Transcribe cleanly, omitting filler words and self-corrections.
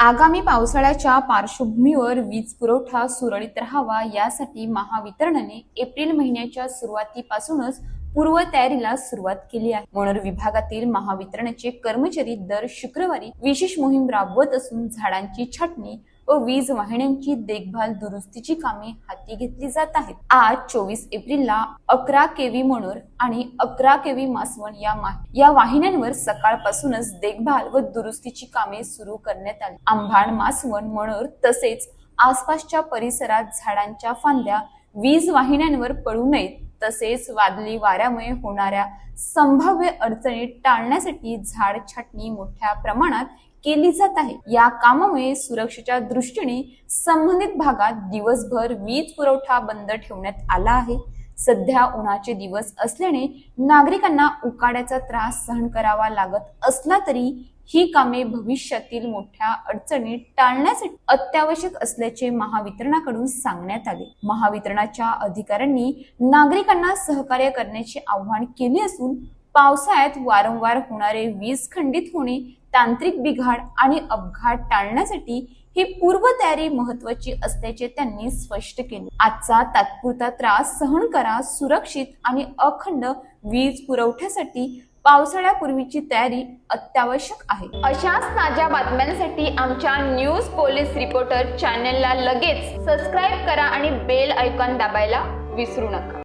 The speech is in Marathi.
आगामी पावसाळ्याच्या पार्श्वभूमीवर वीज पुरवठा सुरळीत राहावा यासाठी महावितरणने एप्रिल महिन्याच्या सुरुवातीपासूनच पूर्वतयारीला सुरुवात केली आहे। मनोर विभागातील महावितरणचे कर्मचारी दर शुक्रवारी विशेष मोहीम राबवत असून झाडांची छाटणी व वीज वाहिन्यांची देखभाल दुरुस्तीची कामे हाती घेतली जात आहेत। आज 24 एप्रिलला 11 केव्ही मनोर आणि 11 केव्ही मासवण या वाहिन्यांवर सकाळपासूनच देखभाल व दुरुस्तीची कामे सुरू करण्यात आली। अंभाड, मासवण, मनोर तसेच आसपासच्या परिसरात झाडांच्या फांद्या वीज वाहिन्यांवर पडू नयेत तसेच वादळी वाऱ्यामुळे होणाऱ्या संभाव्य अडचणी टाळण्यासाठी झाड छाटणी मोठ्या प्रमाणात केली जात आहे। या कामामुळे सुरक्षेच्या दृष्टीने संबंधित भागात दिवसभर वीज पुरवठा बंद ठेवण्यात आला आहे। सध्या उन्हाचे दिवस असल्याने नागरिकांना उकाड्याचा त्रास सहन करावा लागत असला तरी ही कामे भविष्यातील मोठ्या अडचणी टाळण्यासाठी अत्यावश्यक असल्याचे महावितरणाकडून सांगण्यात आले। महावितरणाच्या अधिकाऱ्यांनी नागरिकांना सहकार्य करण्याचे आवाहन केले असून पावसाळ्यात वारंवार होणारे वीज खंडित होणे, तांत्रिक बिघाड आणि अपघात टाळण्यासाठी ही पूर्वतयारी महत्त्वाची असल्याचे त्यांनी स्पष्ट केले। आजचा तात्पुरता त्रास सहन करा, सुरक्षित आणि अखंड वीज पुरवठ्यासाठी पावसाळ्यापूर्वीची तयारी अत्यावश्यक आहे। अशाच ताज्या बातम्यांसाठी आमच्या न्यूज पोलीस रिपोर्टर चॅनलला लगेच सबस्क्राईब करा आणि बेल आयकॉन दाबायला विसरू नका।